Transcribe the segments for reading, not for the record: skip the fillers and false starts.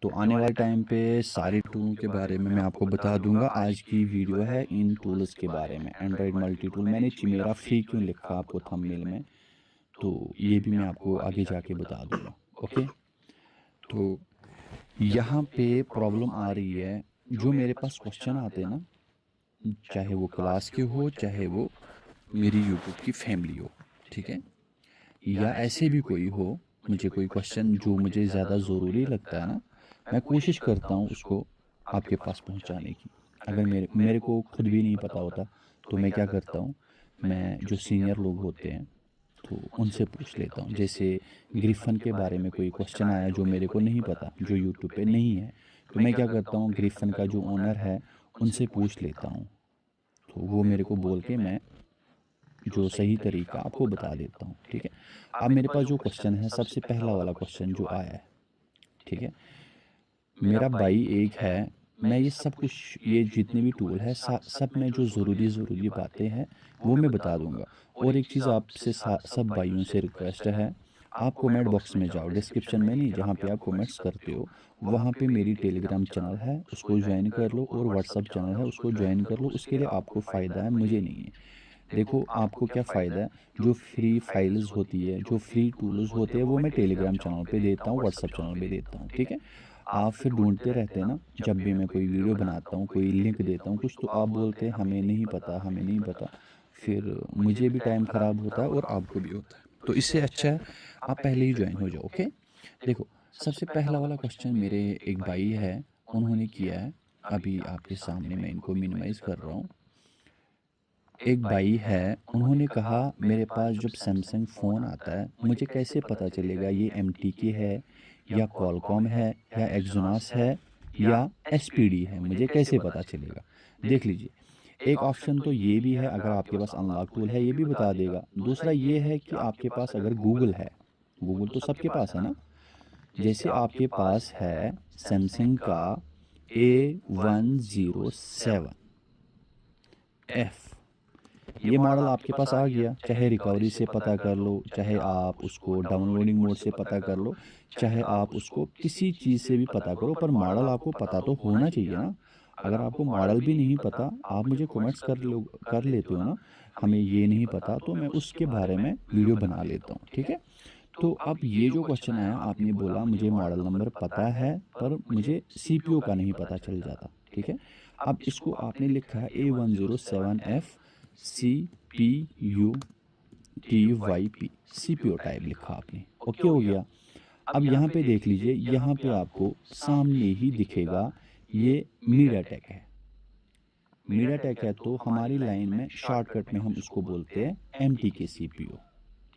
तो आने वाले टाइम पे सारे टूलों के बारे में मैं आपको बता दूंगा। आज की वीडियो है इन टूल्स के बारे में। एंड्रॉयड मल्टी टूल मैंने चिमेरा फ्री क्यों लिखा आपको थंबनेल में, तो ये भी मैं आपको आगे जाके बता दूंगा। ओके, तो यहाँ पे प्रॉब्लम आ रही है, जो मेरे पास क्वेश्चन आते हैं ना, चाहे वो क्लास के हो चाहे वो मेरी यूट्यूब की फैमिली हो, ठीक है, या ऐसे भी कोई हो, मुझे कोई क्वेश्चन जो मुझे ज़्यादा ज़रूरी लगता है ना, मैं कोशिश करता हूँ उसको आपके पास पहुँचाने की। अगर मेरे मेरे को खुद भी नहीं पता होता तो मैं क्या करता हूँ, मैं जो सीनियर लोग होते हैं तो उनसे पूछ लेता हूँ। जैसे ग्रिफन के बारे में कोई क्वेश्चन आया जो मेरे को नहीं पता, जो यूट्यूब पे नहीं है, तो मैं क्या करता हूँ, ग्रिफन का जो ओनर है उनसे पूछ लेता हूँ। तो वो मेरे को बोल के मैं जो सही तरीका आपको बता देता हूँ, ठीक है। अब मेरे पास जो क्वेश्चन है, सबसे पहला वाला क्वेश्चन जो आया है, ठीक है, मेरा भाई एक है, मैं ये सब कुछ, ये जितने भी टूल है सब में जो ज़रूरी बातें हैं वो मैं बता दूंगा। और एक चीज़ आपसे सब भाइयों से रिक्वेस्ट है, आप कमेंट बॉक्स में जाओ, डिस्क्रिप्शन में नहीं, जहाँ पे आप कमेंट्स करते हो वहाँ पे मेरी टेलीग्राम चैनल है, उसको ज्वाइन कर लो, और व्हाट्सअप चैनल है उसको ज्वाइन कर लो। उसके लिए आपको फ़ायदा है, मुझे नहीं है। देखो आपको क्या फ़ायदा है, जो फ्री फाइल्स होती है, जो फ्री टूल्स होते हैं वो मैं टेलीग्राम चैनल पे देता हूँ, व्हाट्सअप चैनल पे देता हूँ, ठीक है। आप फिर ढूंढते रहते हैं ना, जब भी मैं कोई वीडियो बनाता हूँ, कोई लिंक देता हूँ कुछ, तो आप बोलते हैं हमें नहीं पता, हमें नहीं पता। फिर मुझे भी टाइम ख़राब होता है और आपको भी होता है। तो इससे अच्छा है आप पहले ही ज्वाइन हो जाओ। ओके, देखो, सबसे पहला वाला क्वेश्चन मेरे एक भाई है, उन्होंने किया है। अभी आपके सामने मैं इनको मिनिमाइज़ कर रहा हूँ। एक भाई है, उन्होंने कहा मेरे पास जब सैमसंग फ़ोन आता है मुझे कैसे पता चलेगा ये MTK है या कॉलकॉम है या एक्जोनस है या SPD है, मुझे कैसे पता चलेगा। देख लीजिए, एक ऑप्शन तो ये भी है, अगर आपके पास अनलॉक टूल है ये भी बता देगा। दूसरा ये है कि आपके पास अगर गूगल है, गूगल तो सबके पास है ना। जैसे आपके पास है सैमसंग का A107F, ये मॉडल आपके पास आ गया, चाहे रिकवरी से पता कर लो, चाहे आप उसको डाउनलोडिंग मोड से पता कर लो, चाहे आप उसको किसी चीज़ से भी पता करो, पर मॉडल आपको पता तो होना चाहिए ना। अगर आपको मॉडल भी नहीं पता, आप मुझे कमेंट्स कर लेते हो ना, हमें ये नहीं पता, तो मैं उसके बारे में वीडियो बना लेता हूँ, ठीक है। तो अब ये जो क्वेश्चन आया, आपने बोला मुझे मॉडल नंबर पता है पर मुझे CPU का नहीं पता चल जाता, ठीक है। अब इसको आपने लिखा है A107F CPU TYP, CPU type लिखा आपने, ओके हो गया। अब यहाँ पे देख लीजिए, यहाँ पे आपको सामने ही दिखेगा ये मीडिया टेक है। मीडिया टेक है तो हमारी लाइन में शॉर्टकट में हम उसको बोलते हैं MTK CPU,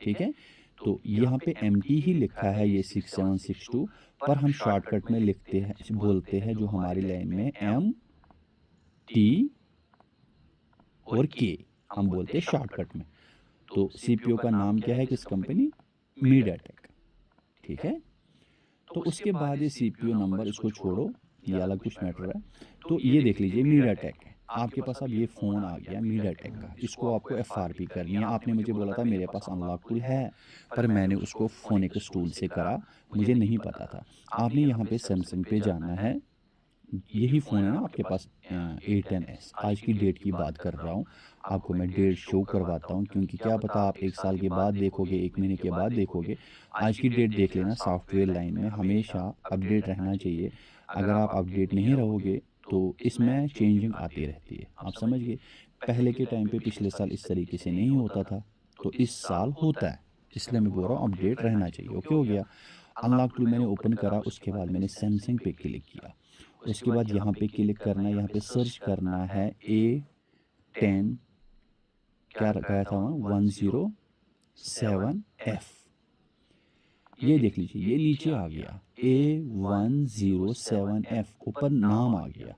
ठीक है। तो यहाँ पे MT ही लिखा है ये 6762, पर हम शॉर्टकट में लिखते हैं, बोलते हैं जो हमारी लाइन में MT और K हम बोलते हैं शॉर्टकट में। तो CPU का नाम क्या है, किस कंपनी, मीडियाटेक, ठीक है। तो उसके बाद ये CPU नंबर इसको छोड़ो, ये अलग कुछ मैटर है। तो ये देख लीजिए मीडियाटेक है आपके पास। अब ये फ़ोन आ गया मीडियाटेक का, इसको आपको FRP करनी है। आपने मुझे बोला था मेरे पास अनलॉक टूल है, पर मैंने उसको फोनिक्स टूल से करा, मुझे नहीं पता था। आपने यहाँ पे सैमसंग पे जाना है, यही फ़ोन है ना आपके पास, A10s, आज की डेट की बात कर रहा हूँ। आपको मैं डेट शो करवाता हूँ, क्योंकि क्या पता आप 1 साल के बाद देखोगे, 1 महीने के बाद देखोगे। आज की डेट देख लेना, सॉफ्टवेयर लाइन में हमेशा अपडेट रहना चाहिए। अगर आप अपडेट नहीं रहोगे तो इसमें चेंजिंग आती रहती है, आप समझ गए। पहले के टाइम पे पिछले साल इस तरीके से नहीं होता था, तो इस साल होता है, इसलिए मैं बोल रहा हूँ अपडेट रहना चाहिए। ओके हो गया। अनलॉक टूल मैंने ओपन करा, उसके बाद मैंने सैमसंग पे क्लिक किया। उसके बाद यहाँ पे क्लिक करना है, यहाँ पे सर्च करना है A10, क्या रखा था वहाँ, 107F। ये देख लीजिए, ये नीचे आ गया A107F, ऊपर नाम आ गया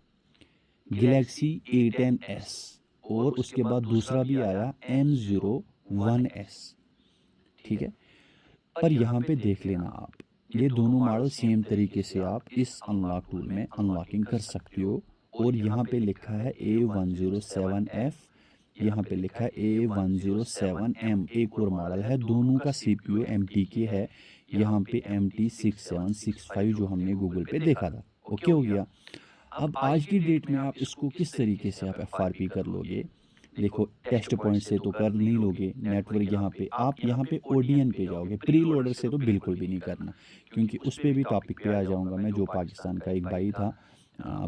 गैलेक्सी A10s, और उसके बाद दूसरा भी आया M01s, ठीक है। पर यहाँ पे देख लेना आप, ये दोनों मॉडल सेम तरीके से आप इस अनलॉक टूल में अनलॉकिंग कर सकते हो। और यहाँ पे लिखा है A107F, यहाँ पे लिखा है A107M, एक और मॉडल है, दोनों का CPU MTK है। यहाँ पे MT6765 जो हमने गूगल पे देखा था। ओके हो गया। अब आज की डेट में आप इसको किस तरीके से आप FRP कर लोगे? देखो, टेस्ट पॉइंट से तो कर नहीं लोगे, नेटवर्क यहाँ पे आप यहाँ पे ओडीएन पे जाओगे, प्री लोडर से तो बिल्कुल भी नहीं करना, क्योंकि उस पे भी टॉपिक पे आ जाऊँगा मैं। जो पाकिस्तान का एक भाई था,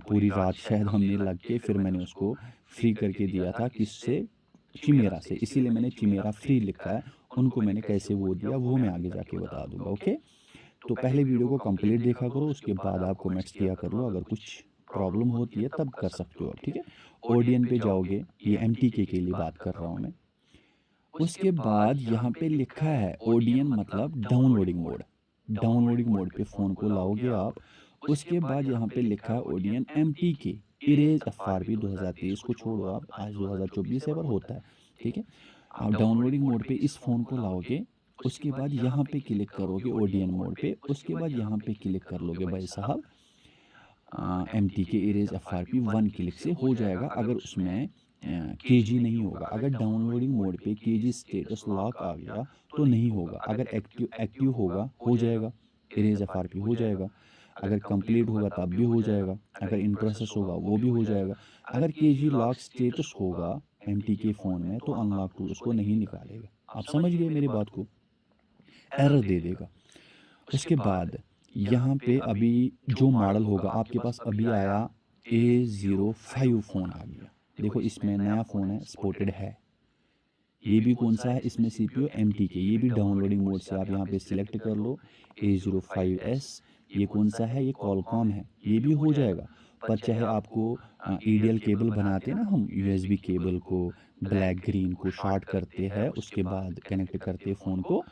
पूरी रात शायद हमने लग के फिर मैंने उसको फ्री करके दिया था, किससे? चिमेरा से। इसीलिए मैंने चिमेरा फ्री लिखा है। उनको मैंने कैसे वो दिया वो मैं आगे जाके बता दूँगा। ओके? तो पहले वीडियो को कंप्लीट देखा करो, उसके बाद आप कमेंट्स किया कर लो। अगर कुछ प्रॉब्लम होती है तब कर सकते हो आप, ठीक है? ओडियन पे जाओगे, ये MTK के लिए बात कर रहा हूँ मैं। उसके बाद यहाँ पे लिखा है ओडियन मतलब डाउनलोडिंग मोड। डाउनलोडिंग मोड पे फ़ोन को लाओगे आप। उसके बाद यहाँ पे लिखा है ओडियन MTK इरेज FRP 2023 को छोड़ो आप, आज 2024 है पर होता है, ठीक है? आप डाउनलोडिंग मोड पे इस फ़ोन को लाओगे। उसके बाद यहाँ पे क्लिक करोगे ओडियन मोड पे। उसके बाद यहाँ पे क्लिक कर लोगे भाई साहब, MTK इरेज FRP 1 क्लिक से हो जाएगा। अगर उसमें KG नहीं होगा, अगर डाउनलोडिंग मोड पे KG स्टेटस लॉक आ गया तो नहीं होगा। अगर एक्टिव एक्टिव होगा हो जाएगा, इरेज FRP हो जाएगा। अगर कंप्लीट होगा तब भी हो जाएगा। अगर इन प्रोसेस होगा वो भी हो जाएगा। अगर KG लॉक स्टेटस होगा MTK फ़ोन में तो अनलॉक टूल उसको नहीं निकालेगा। आप समझ गए मेरी बात को? एरर दे देगा। उसके बाद यहाँ पे अभी जो मॉडल होगा आपके पास, अभी आया A05 फ़ोन आ गया। देखो, इसमें नया फ़ोन है, सपोर्टेड है। ये भी कौन सा है? इसमें CPU MTK। ये भी डाउनलोडिंग मोड से आप यहाँ पे सिलेक्ट कर लो A05S। ये कौन सा है? ये कॉलकॉम है। ये भी हो जाएगा। पर चाहे आपको EDL केबल बनाते हैं ना हम, USB केबल को ब्लैक ग्रीन को शॉर्ट करते हैं, उसके बाद कनेक्ट करते हैं फ़ोन को,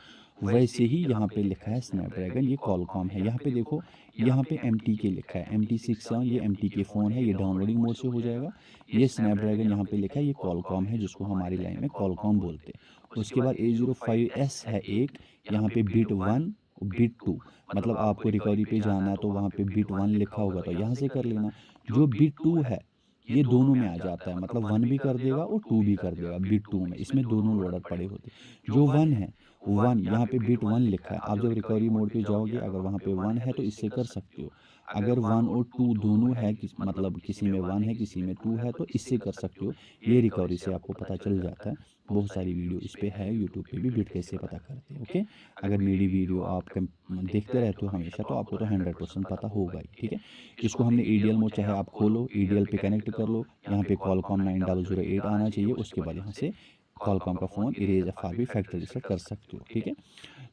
वैसे ही यहाँ पे लिखा है स्नैपड्रैगन, ये कॉलकॉम है। यहाँ पे देखो, यहाँ पे MTK लिखा है, MT67 ये MTK फ़ोन है, ये डाउनलोडिंग मोड से हो जाएगा। ये स्नैपड्रैगन यहाँ पे लिखा है, ये कॉलकॉम है, जिसको हमारी लाइन में कॉलकॉम बोलते हैं। उसके बाद A05S है एक, यहाँ पे बिट 1 बिट 2, मतलब आपको रिकवरी पे जाना है तो वहाँ पे बिट 1 लिखा होगा तो यहाँ से कर लेना। जो बिट 2 है ये दोनों में आ जाता है, मतलब 1 भी कर देगा और 2 भी कर देगा बिट 2 में। इसमें दोनों लोडर पड़े होते हैं। जो 1 है, 1 यहाँ पे बिट 1 लिखा है। आप जब रिकवरी मोड पे जाओगे, अगर वहाँ पे 1 है तो इससे कर सकते हो। अगर 1 और 2 दोनों है, मतलब किसी में 1 है किसी में 2 है, तो इससे कर सकते हो। ये रिकवरी से आपको पता चल जाता है। बहुत सारी वीडियो इस पे है, यूट्यूब पे भी बिट कैसे पता करते हैं। ओके? अगर मेरी वीडियो आप देखते रहते हो हमेशा तो आपको तो 100% पता होगा ही, ठीक है? इसको हमने EDL मोड, चाहे आप खोलो EDL पे कनेक्ट कर लो। यहाँ पे कॉलकॉम 9008 आना चाहिए। उसके बाद यहाँ से कॉलकॉम का phone erase FRP factory reset कर सकते हो, ठीक है?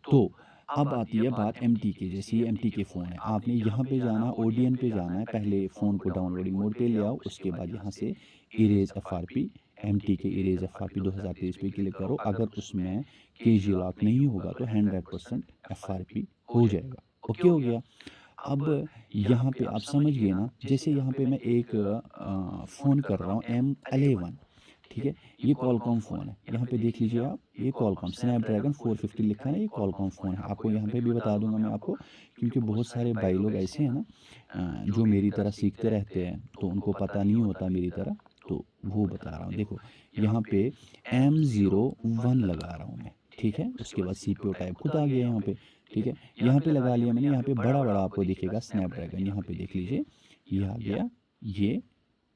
तो अब आती है बात MTK। जैसे ये MTK फ़ोन है, आपने यहाँ पे जाना, ओडियन पे जाना है। पहले फ़ोन को डाउनलोडिंग मोड पे ले आओ। उसके बाद यहाँ से erase FRP MTK erase FRP 2023 पे क्लिक करो। अगर उसमें KG लॉक नहीं होगा तो 100% FRP हो जाएगा। ओके हो गया? अब यहाँ पे आप समझ गए ना? जैसे यहाँ पे मैं एक फ़ोन कर रहा हूँ M11, ठीक है? ये कॉलकॉम फ़ोन है। यहाँ पे देख लीजिए आप, ये कॉलकॉम स्नैपड्रैगन 450 लिखा है ना, ये कॉलकॉम फ़ोन है। आपको यहाँ पे भी बता दूंगा मैं आपको, क्योंकि बहुत सारे भाई लोग ऐसे हैं ना, जो मेरी तरह सीखते रहते हैं तो उनको पता नहीं होता मेरी तरह, तो वो बता रहा हूँ। देखो, यहाँ पे M01 लगा रहा हूँ मैं, ठीक है? उसके बाद CPU टाइप खुद आ गया यहाँ पे, ठीक है? यहाँ पे लगा लिया मैंने। यहाँ पे बड़ा बड़ा आपको दिखेगा स्नैपड्रैगन, यहाँ पे देख लीजिए, ये आ गया। ये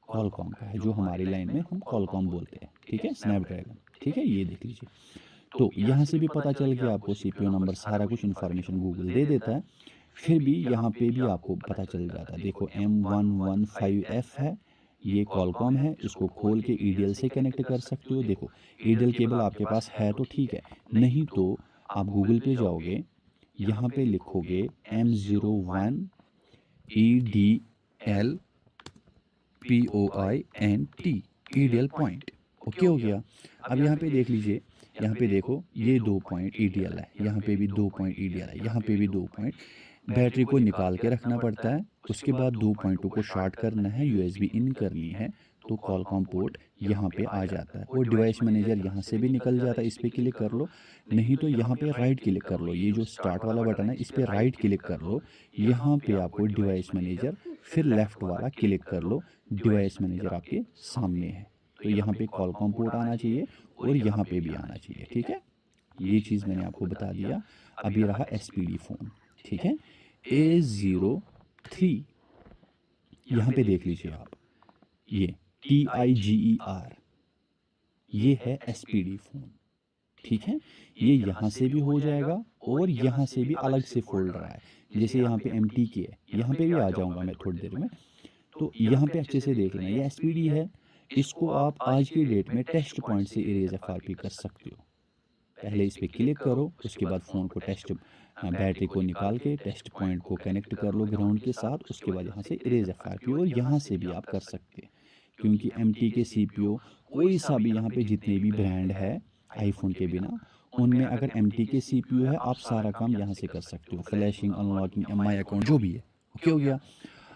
कॉलकॉम का है, जो हमारी लाइन में हम कॉलकॉम बोलते हैं, ठीक है? स्नैपड्रैगन, ठीक है? ये देख लीजिए। तो यहाँ से भी पता चल गया आपको, CPU नंबर सारा कुछ इन्फॉर्मेशन गूगल दे देता है। फिर भी यहाँ पे भी आपको पता चल जाता है। देखो, M115F है, ये कॉलकॉम है। इसको खोल के EDL से कनेक्ट कर सकते हो। देखो, EDL केबल आपके पास है तो ठीक है, नहीं तो आप गूगल पे जाओगे, यहाँ पे लिखोगे M01 EDL POINT EDL point. Okay हो गया? अब यहाँ पे देख लीजिए, यहाँ पे देखो, ये 2 पॉइंट EDL है, यहाँ पे भी 2 पॉइंट EDL है, यहाँ पे भी 2 पॉइंट। बैटरी को निकाल के रखना पड़ता है। उसके बाद 2 पॉइंटों को शॉर्ट करना है, USB इन करनी है, तो कॉलकॉम पोर्ट यहाँ पे आ जाता है। और डिवाइस मैनेजर यहाँ से भी निकल जाता है। इस पर क्लिक कर लो, नहीं तो यहाँ पे राइट क्लिक कर लो। ये जो स्टार्ट वाला बटन है, इस पर राइट क्लिक कर लो। यहाँ पे आपको डिवाइस मैनेजर, फिर लेफ्ट वाला क्लिक कर लो। डिवाइस मैनेजर आपके सामने है, तो यहाँ पे कॉलकॉम पोर्ट आना चाहिए और यहाँ पे भी आना चाहिए, ठीक है? ये चीज़ मैंने आपको बता दिया। अब ये रहा SPD फ़ोन, ठीक है। A03 यहाँ पे देख लीजिए आप, ये TIGER, ये है SPD फ़ोन, ठीक है। ये यहाँ से भी हो जाएगा और यहाँ से भी अलग से फ़ोल्डर है। जैसे यहाँ पे MTK है, यहाँ पे भी आ जाऊँगा मैं थोड़ी देर में। तो यहाँ पे अच्छे से देख लेना, ये SPD है। इसको आप आज की डेट में टेस्ट पॉइंट से इरेज FRP कर सकते हो। पहले इस पे क्लिक करो, उसके बाद फ़ोन को बैटरी को निकाल के टेस्ट पॉइंट को कनेक्ट कर लो ग्राउंड के साथ। उसके बाद यहाँ से इरेज FRP, और यहाँ से भी आप कर सकते हैं, क्योंकि MTK CPU कोई सा भी यहाँ पे जितने भी ब्रांड है आईफोन के बिना, उनमें अगर MTK CPU है, आप सारा काम यहाँ से कर सकते हो, फ्लैशिंग, अनलॉकिंग, MI अकाउंट जो भी है, ओके हो गया।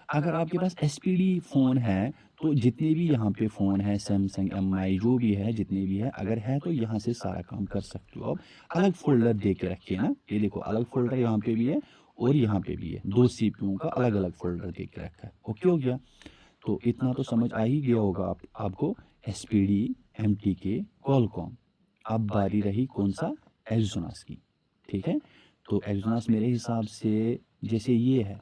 अगर आपके पास SPD फ़ोन है, तो जितने भी यहाँ पे फ़ोन है, सैमसंग, MI जो भी है, जितने भी है, अगर है तो यहाँ से सारा काम कर सकते हो। अब अलग फ़ोल्डर दे के रखिए ना, ये देखो अलग फ़ोल्डर यहाँ पे भी है और यहाँ पे भी है, 2 CPU का अलग अलग फ़ोल्डर दे के रखा है, ओके हो गया। तो इतना तो समझ आ ही गया होगा आपको, SPD, MTK, Qualcomm। अब बारी रही कौन सा, एक्सोनस की, ठीक है। तो एक्सोनस मेरे हिसाब से जैसे ये है,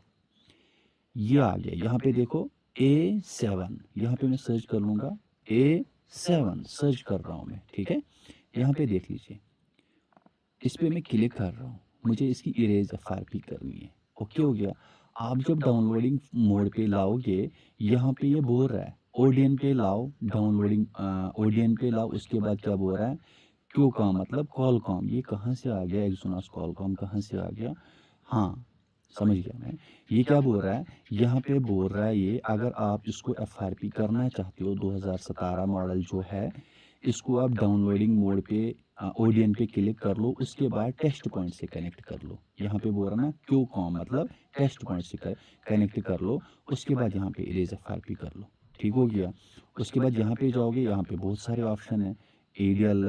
ये आ गया, यहाँ पे देखो A7, यहाँ पे मैं सर्च कर लूँगा, A7 सर्च कर रहा हूँ मैं, ठीक है। यहाँ पे देख लीजिए, इस पे मैं क्लिक कर रहा हूँ, मुझे इसकी इरेज FRP करनी है, ओके हो गया। आप जब डाउनलोडिंग मोड पे लाओगे, यहाँ पे ये बोल रहा है ODN पे लाओ, डाउनलोडिंग ODN पे लाओ। उसके बाद क्या बोल रहा है, क्यों का मतलब कॉलकॉम, ये कहाँ से आ गया, एक्सोनस कॉलकॉम कहाँ से आ गया, हाँ समझ गया मैं। ये क्या बोल रहा है, यहाँ पे बोल रहा है ये, अगर आप इसको FRP करना चाहते हो 2017 मॉडल जो है, इसको आप डाउनलोडिंग मोड पे ODN पे क्लिक कर लो, उसके बाद टेस्ट पॉइंट से कनेक्ट कर लो। यहाँ पे बोल रहा ना क्यू कॉम मतलब टेस्ट पॉइंट से कनेक्ट कर लो। उसके बाद यहाँ पे इरेज FRP कर लो, ठीक हो गया। उसके बाद यहाँ पे जाओगे, यहाँ पे बहुत सारे ऑप्शन है। एडियल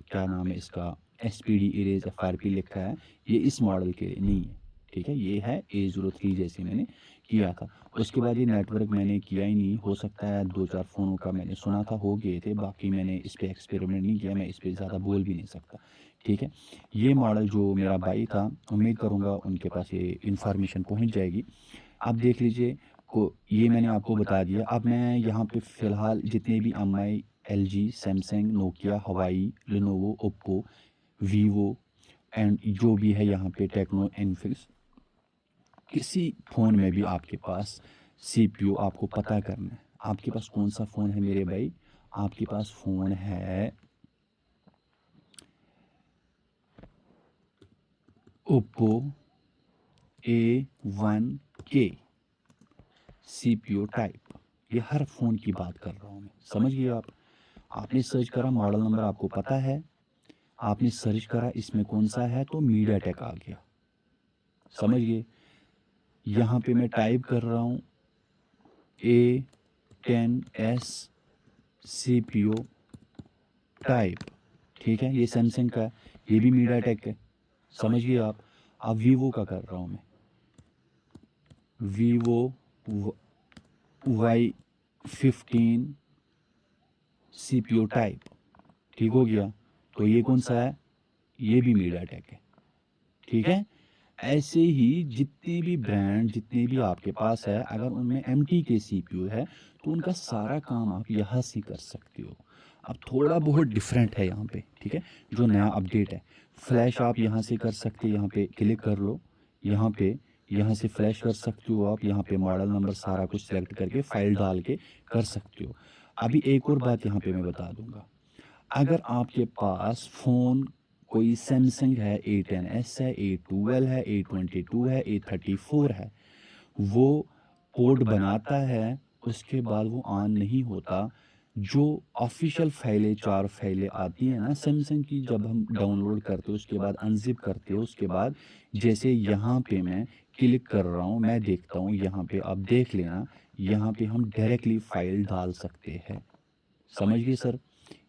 क्या नाम है इसका, SPD इरेज FRP लिखा है, ये इस मॉडल के लिए नहीं है, ठीक है। ये है A03 जैसे मैंने किया था। उसके बाद ये नेटवर्क मैंने किया ही नहीं, हो सकता है 2-4 फ़ोनों का मैंने सुना था हो गए थे, बाकी मैंने इस पे एक्सपेरिमेंट नहीं किया, मैं इस पे ज़्यादा बोल भी नहीं सकता, ठीक है। ये मॉडल जो मेरा भाई था, उम्मीद करूँगा उनके पास ये इन्फॉर्मेशन पहुँच जाएगी। आप देख लीजिए को, ये मैंने आपको बता दिया। अब मैं यहाँ पे फ़िलहाल जितने भी MI, LG, सैमसंग, नोकिया, हवाई, लेनोवो, ओप्पो, वीवो एंड जो भी है यहाँ पे टेक्नो, इन्फिक्स, किसी फ़ोन में भी आपके पास CPU आपको पता करना है। आपके पास कौन सा फ़ोन है मेरे भाई, आपके पास फ़ोन है ओप्पो A1K CPU टाइप। ये हर फ़ोन की बात कर रहा हूँ मैं, समझ गए आप। आपने सर्च करा, मॉडल नंबर आपको पता है, आपने सर्च करा इसमें कौन सा है, तो मीडियाटेक आ गया, समझ गए। यहाँ पे मैं टाइप कर रहा हूँ A10S CPU टाइप, ठीक है। ये सैमसंग का है, ये भी मीडियाटेक है, समझ गए आप। अब वीवो का कर रहा हूँ मैं, वीवो Y15 CPU टाइप, ठीक हो गया। तो ये कौन सा है, ये भी मीडियाटेक है, ठीक है। ऐसे ही जितने भी ब्रांड, जितने भी आपके पास है, अगर उनमें MTK CPU है, तो उनका सारा काम आप यहाँ से कर सकते हो। अब थोड़ा बहुत डिफरेंट है यहाँ पे, ठीक है, जो नया अपडेट है। फ्लैश आप यहाँ से कर सकते हैं, यहाँ पे क्लिक कर लो, यहाँ पे, यहाँ से फ्लैश कर सकते हो आप, यहाँ पे मॉडल नंबर सारा कुछ सेलेक्ट करके फाइल डाल के कर सकते हो। अभी एक और बात यहाँ पे मैं बता दूंगा, अगर आपके पास फ़ोन कोई सैमसंग है, A10S है, A12 है, A22 है, A34 है, वो पोर्ट बनाता है, उसके बाद वो ऑन नहीं होता। जो ऑफिशियल फाइलें, 4 फाइलें आती हैं ना सैमसंग की, जब हम डाउनलोड करते हो उसके बाद अनजिप करते हो, उसके बाद जैसे यहाँ पे मैं क्लिक कर रहा हूँ, मैं देखता हूँ यहाँ पे, आप देख लेना, यहाँ पे हम डायरेक्टली फ़ाइल डाल सकते हैं, समझ गए सर।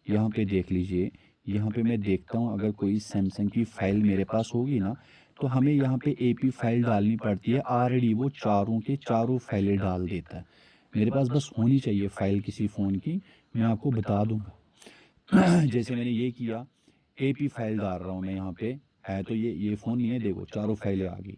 यहाँ पे देख लीजिए, यहाँ पे मैं देखता हूँ अगर कोई सैमसंग की फ़ाइल मेरे पास होगी ना, तो हमें यहाँ पे AP फाइल डालनी पड़ती है, ऑलरेडी वो चारों के चारों फाइलें डाल देता है। मेरे पास बस होनी चाहिए फ़ाइल किसी फ़ोन की, मैं आपको बता दूँगा। जैसे मैंने ये किया, AP फाइल डाल रहा हूँ मैं यहाँ पे, है तो ये फ़ोन नहीं है, देखो चारों फाइलें आ गई,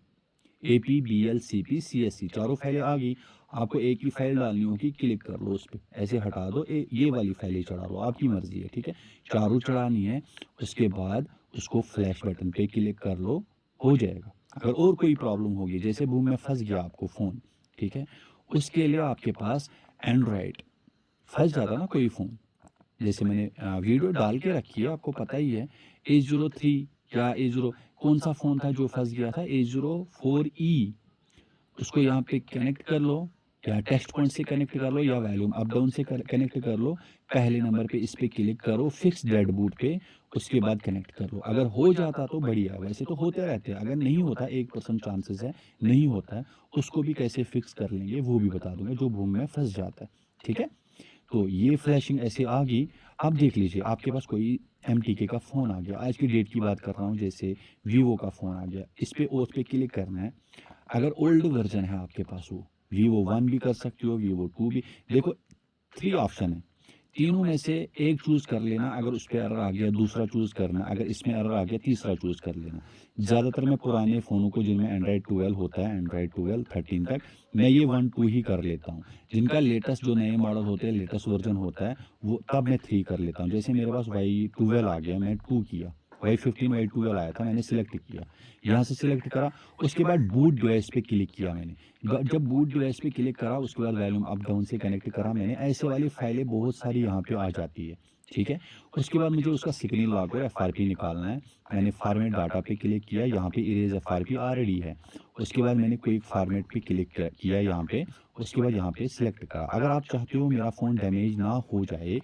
AP, BL, CP, CSC चारों फाइलें आ गई। आपको एक ही फाइल डालनी होगी, क्लिक कर लो उस पे, ऐसे हटा दो, ये वाली फाइलें चढ़ा लो, आपकी मर्ज़ी है, ठीक है? चारों चढ़ानी है, उसके बाद उसको फ्लैश बटन पे क्लिक कर लो, हो जाएगा। अगर और कोई प्रॉब्लम होगी, जैसे बूम में फँस गया आपको फ़ोन, ठीक है? उसके लिए आपके पास एंड्रॉयड फँस जाता है ना कोई फ़ोन, जैसे मैंने वीडियो डाल के रखी है, आपको पता ही है, A03 या A0 कौन सा फ़ोन था जो फँस गया था, A04E, उसको यहाँ पे कनेक्ट कर लो, या टेस्ट पॉइंट से कनेक्ट कर लो, या वॉल्यूम अप डाउन से कनेक्ट कर लो। पहले नंबर पे इस पे क्लिक करो, फिक्स डेड बूट पे, उसके बाद कनेक्ट कर लो। अगर हो जाता तो बढ़िया, वैसे तो होते रहते हैं, अगर नहीं होता 1% चांसेस है, नहीं होता है, उसको भी कैसे फिक्स कर लेंगे वो भी बता दूंगा, जो बूम में फंस जाता है, ठीक है? तो ये फ्लैशिंग ऐसे आ गई। अब देख लीजिए आपके पास कोई MTK का फ़ोन आ गया, आज की डेट की बात कर रहा हूँ, जैसे वीवो का फ़ोन आ गया, इस पे ओथ पे क्लिक करना है। अगर ओल्ड वर्जन है आपके पास, वो वीवो 1 भी कर सकते हो, वीवो 2 भी, देखो 3 ऑप्शन है, तीनों में से एक चूज़ कर लेना। अगर उस पे एरर आ गया दूसरा चूज़ करना, अगर इसमें एरर आ गया तीसरा चूज़ कर लेना। ज़्यादातर मैं पुराने फ़ोनों को, जिनमें एंड्रॉयड 12 होता है, एंड्रॉयड 12 13 तक, मैं ये 1 2 ही कर लेता हूँ। जिनका लेटेस्ट जो नए मॉडल होते हैं, लेटेस्ट वर्जन होता है, वो तब मैं 3 कर लेता हूँ। जैसे मेरे पास Y12 आ गया, मैं 2 किया, Y15 Y12 आया था, मैंने सिलेक्ट किया, यहाँ से सिलेक्ट करा, उसके बाद बूट डिवाइस पे क्लिक किया मैंने। जब बूट डिवाइस पे क्लिक करा, उसके बाद वॉल्यूम अप डाउन से कनेक्ट करा मैंने, ऐसे वाली फाइलें बहुत सारी यहाँ पे आ जाती है, ठीक है? उसके बाद मुझे उसका स्क्रीन लॉक और FRP निकालना है। मैंने फॉर्मेट डाटा पे क्लिक किया, यहाँ पे इरेज FRP ऑलरेडी है। उसके बाद मैंने क्विक फॉर्मेट पे क्लिक किया यहाँ पे, उसके बाद यहाँ पे सिलेक्ट करा। अगर आप चाहते हो मेरा फ़ोन डैमेज ना हो जाए,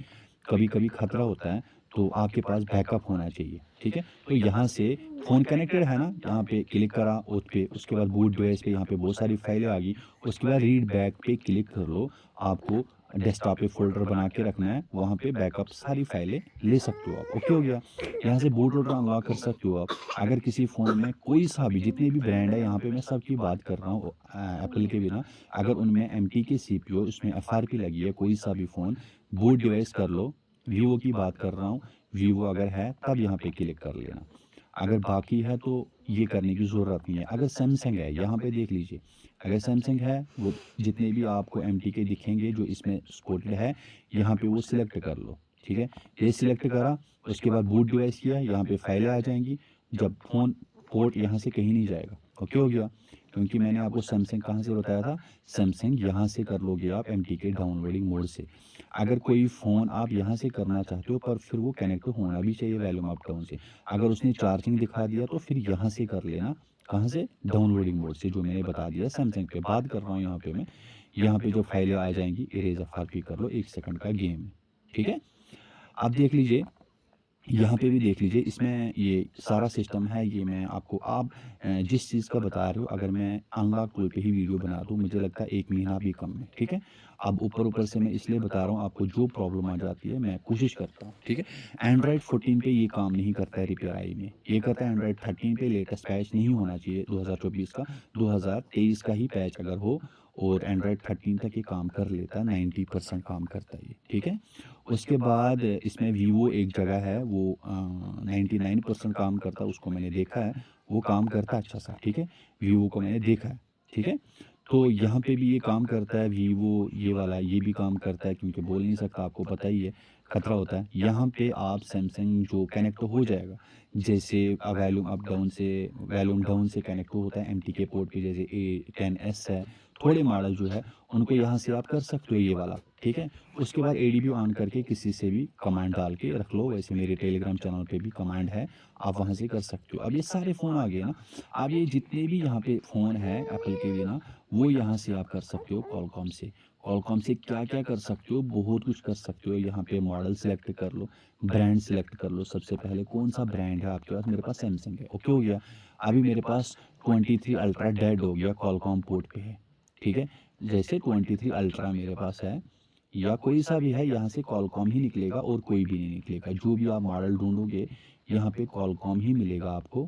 कभी कभी खतरा होता है, तो आपके पास बैकअप होना चाहिए, ठीक है? तो यहाँ से फ़ोन कनेक्टेड है ना, यहाँ पे क्लिक करा ओथ पे, उसके बाद बूट डिवाइस पे, यहाँ पे बहुत सारी फाइलें आ गई, उसके बाद रीड बैक पे क्लिक कर लो। आपको डेस्कटॉप पे फ़ोल्डर बना के रखना है, वहाँ पे बैकअप सारी फाइलें ले सकते हो आप, ओके हो गया? यहाँ से बूट लोडर अनलॉक कर सकते हो आप। अगर किसी फ़ोन में कोई सा भी, जितने भी ब्रांड है यहाँ पे मैं सबकी बात कर रहा हूँ, एप्पल के भी ना, अगर उनमें MTK CPU, उसमें FRP लगी है, कोई सा भी फ़ोन बूट डिवाइस कर लो। वीवो की बात कर रहा हूँ, वीवो अगर है तब यहाँ पे क्लिक कर लेना। अगर बाकी है तो ये करने की ज़रूरत नहीं है। अगर सैमसंग है, यहाँ पे देख लीजिए, अगर सैमसंग है, वो जितने भी आपको MTK दिखेंगे जो इसमें सपोर्टेड है, यहाँ पे वो सिलेक्ट कर लो, ठीक है? ये सिलेक्ट करा, उसके बाद बूट डिवाइस किया, यहाँ पे फाइलें आ जाएंगी। जब फ़ोन पोर्ट यहाँ से कहीं नहीं जाएगा, ओके हो गया? क्योंकि मैंने आपको सैमसंग कहाँ से बताया था, सैमसंग यहाँ से कर लोगे आप MTK डाउनलोडिंग मोड से। अगर कोई फ़ोन आप यहाँ से करना चाहते हो, पर फिर वो कनेक्ट होना भी चाहिए वॉल्यूम अप डाउन से। अगर उसने चार्जिंग दिखा दिया तो फिर यहाँ से कर लेना, कहाँ से? डाउनलोडिंग मोड से, जो मैंने बता दिया सैमसंग पे बात कर रहा हूँ यहाँ पे मैं। यहाँ पे जो फाइलें आ जाएंगी, इरेज FRP कर लो, 1 सेकंड का गेम है, ठीक है? आप देख लीजिए, यहाँ पे भी देख लीजिए, इसमें ये सारा सिस्टम है, ये मैं आपको, आप जिस चीज़ का बता रहे हो, अगर मैं अनलॉक टूल पे ही वीडियो बना दूँ, मुझे लगता है 1 महीना भी कम है, ठीक है? अब ऊपर से मैं इसलिए बता रहा हूँ, आपको जो प्रॉब्लम आ जाती है मैं कोशिश करता हूँ, ठीक है? एंड्रॉयड 14 पे ये काम नहीं करता है रिपेयर आई में, ये करता है एंड्रॉयड 13 पे। लेटेस्ट पैच नहीं होना चाहिए 2024 का, 2023 का ही पैच अगर हो, और एंड्रॉयड 13 तक ये काम कर लेता है, 90% काम करता है ये, ठीक है? उसके बाद इसमें वीवो एक जगह है, वो 99% काम करता है, उसको मैंने देखा है, वो काम करता है अच्छा सा, ठीक है? वीवो को मैंने देखा है, ठीक है? तो यहाँ पे भी ये काम करता है वीवो, ये वाला ये भी काम करता है, क्योंकि बोल नहीं सकता, आपको पता ही है, खतरा होता है। यहाँ पे आप सैमसंग जो कनेक्ट हो जाएगा, जैसे वॉल्यूम डाउन से कनेक्ट होता है MTK पोर्ट पे, जैसे A10s है, थोड़े मॉडल जो है उनको यहाँ से आप कर सकते हो ये वाला, ठीक है? उसके बाद ADB ऑन करके किसी से भी कमांड डाल के रख लो, वैसे मेरे टेलीग्राम चैनल पे भी कमांड है, आप वहाँ से कर सकते हो। अब ये सारे फ़ोन आ गए ना, अब ये जितने भी यहाँ पे फ़ोन है एप्पल के भी ना, वो यहाँ से आप कर सकते हो कॉलकॉम से। कॉलकॉम से क्या-क्या कर सकते हो, बहुत कुछ कर सकते हो। यहाँ पे मॉडल सेलेक्ट कर लो, ब्रांड सेलेक्ट कर लो, सबसे पहले कौन-सा ब्रांड है आपके पास, मेरे पास सैमसंग है, ओके हो गया? अभी मेरे पास 23 अल्ट्रा डेड हो गया, कॉलकॉम पोर्ट पे है, ठीक है? जैसे 23 अल्ट्रा मेरे पास है, या कोई सा भी है, यहाँ से कॉलकॉम ही निकलेगा और कोई भी नहीं निकलेगा। जो भी आप मॉडल ढूँढोगे, यहाँ पे कॉलकॉम ही मिलेगा आपको,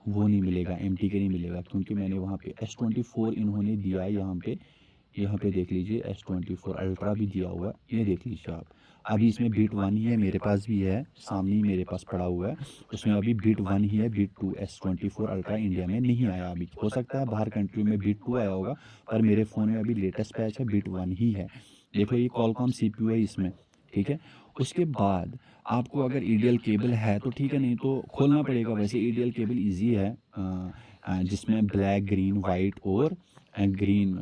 वो नहीं मिलेगा, MTK नहीं मिलेगा, क्योंकि मैंने वहाँ पे S24 इन्होंने दिया है यहाँ पे। यहाँ पे देख लीजिए, S24 अल्ट्रा भी दिया हुआ है, ये देख लीजिए आप। अभी इसमें बीट 1 ही है, मेरे पास भी है, सामने ही मेरे पास पड़ा हुआ है। उसमें अभी बीट 1 ही है, बीट 2 S24 अल्ट्रा इंडिया में नहीं आया अभी। हो सकता है बाहर कंट्री में बीट 2 आया होगा, पर मेरे फ़ोन में अभी लेटेस्ट पैच है, बीट 1 ही है। देख लो ये क्वालकॉम सीपीयू है इसमें, ठीक है? उसके बाद आपको अगर ईडीएल केबल है तो ठीक है, नहीं तो खोलना पड़ेगा। वैसे ईडीएल केबल ईज़ी है, जिसमें ब्लैक, ग्रीन, वाइट और ग्रीन,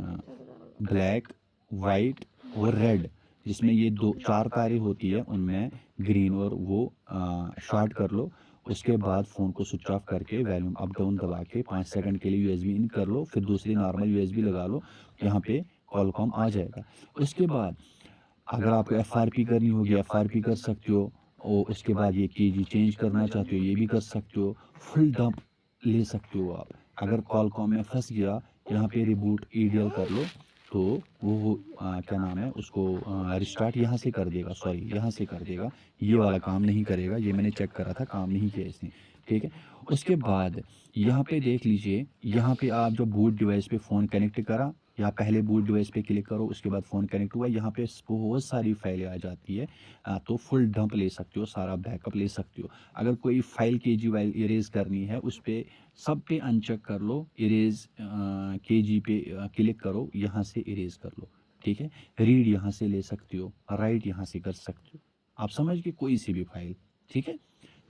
ब्लैक, वाइट और रेड, जिसमें ये 2-4 तारें होती है, उनमें ग्रीन और वो शॉर्ट कर लो। उसके बाद फ़ोन को स्विच ऑफ करके वॉल्यूम अप डाउन दबा के 5 सेकंड के लिए यूएसबी इन कर लो, फिर दूसरी नॉर्मल यूएसबी लगा लो, यहाँ पे कॉलकॉम आ जाएगा। उसके बाद अगर आपको एफआरपी करनी होगी, एफआरपी कर सकते हो, और उसके बाद ये केजी चेंज करना चाहते हो, ये भी कर सकते हो। फुल डंप ले सकते हो आप। अगर कॉलकॉम में फँस गया, यहाँ पे रिबूट ईडीएल कर लो, तो वो क्या नाम है उसको, रिस्टार्ट यहाँ से कर देगा, सॉरी यहाँ से कर देगा। ये वाला काम नहीं करेगा, ये मैंने चेक करा था, काम नहीं किया इसने, ठीक है? उसके बाद यहाँ पे देख लीजिए, यहाँ पे आप जब बूट डिवाइस पे फ़ोन कनेक्ट करा, या पहले बूट डिवाइस पे क्लिक करो, उसके बाद फ़ोन कनेक्ट हुआ, यहाँ पे बहुत सारी फाइलें आ जाती है। तो फुल डंप ले सकते हो, सारा बैकअप ले सकते हो। अगर कोई फाइल केजी वाइल इरेज़ करनी है, उस पे सब पे अनचेक कर लो, इरेज़ केजी पे क्लिक करो, यहाँ से इरेज़ कर लो, ठीक है? रीड यहाँ से ले सकते हो, राइट यहाँ से कर सकते हो। आप समझ गए, कोई सी भी फाइल, ठीक है?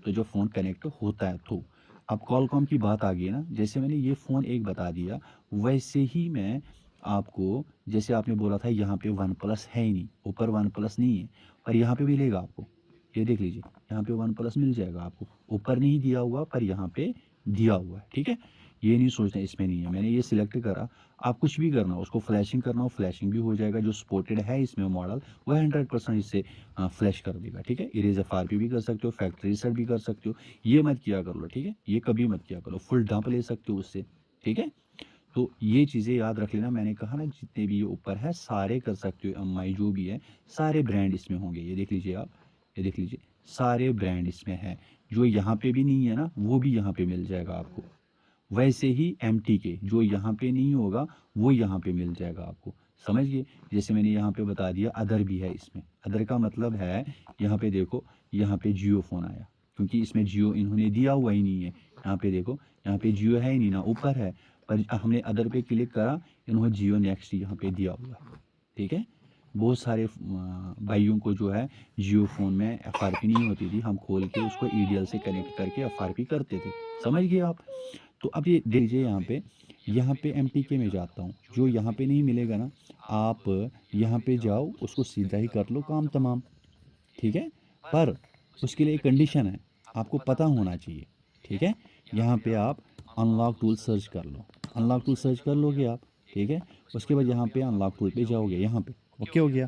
तो जो फ़ोन कनेक्ट होता है तो अब कॉलकॉम की बात आ गई ना, जैसे मैंने ये फ़ोन एक बता दिया, वैसे ही मैं आपको, जैसे आपने बोला था यहाँ पे वन प्लस है ही नहीं, ऊपर वन प्लस नहीं है, पर यहाँ पे मिलेगा आपको। ये देख लीजिए, यहाँ पे वन प्लस मिल जाएगा आपको, ऊपर नहीं दिया हुआ पर यहाँ पे दिया हुआ है, ठीक है? ये नहीं सोचना इसमें नहीं है, मैंने ये सिलेक्ट करा। आप कुछ भी करना हो, उसको फ्लैशिंग करना हो, फ्लैशिंग भी हो जाएगा। जो सपोर्टेड है इसमें मॉडल, वो 100% इससे फ्लैश कर देगा, ठीक है? इरेज एफआरपी भी कर सकते हो, फैक्ट्री रीसेट भी कर सकते हो। ये मत किया कर लो, ठीक है? ये कभी मत किया करो, फुल डंप ले सकते हो उससे, ठीक है? तो ये चीज़ें याद रख लेना। मैंने कहा ना, जितने भी ये ऊपर है सारे कर सकते हो, एमआई जो भी है, सारे ब्रांड इसमें होंगे। ये देख लीजिए आप, ये देख लीजिए, सारे ब्रांड इसमें है। जो यहाँ पे भी नहीं है ना, वो भी यहाँ पे मिल जाएगा आपको। वैसे ही एमटी के जो यहाँ पे नहीं होगा, वो यहाँ पे मिल जाएगा आपको। समझ गए? जैसे मैंने यहाँ पे बता दिया, अदर भी है इसमें। अदर का मतलब है, यहाँ पे देखो, यहाँ पे जियो फ़ोन आया, क्योंकि इसमें जियो इन्होंने दिया हुआ ही नहीं है। यहाँ पे देखो, यहाँ पे जियो है ही नहीं ना, ऊपर है, पर हमने अदर पे क्लिक करा, इन्होंने जियो नेक्स्ट यहाँ पे दिया हुआ है, ठीक है? बहुत सारे भाइयों को जो है जियो फ़ोन में एफआरपी नहीं होती थी, हम खोल के उसको ईडीएल से कनेक्ट करके एफआरपी करते थे। समझ गए आप? तो अब ये देख लीजिए, यहाँ पे एमटीके में जाता हूँ, जो यहाँ पे नहीं मिलेगा ना, आप यहाँ पे जाओ, उसको सीधा ही कर लो, काम तमाम, ठीक है? पर उसके लिए एक कंडीशन है, आपको पता होना चाहिए, ठीक है? यहाँ पे आप अनलॉक टूल सर्च कर लो, अनलॉक टूल सर्च कर लोगे आप, ठीक है? उसके बाद यहाँ पे अनलॉक टूल पे जाओगे, यहाँ पे ओके हो गया।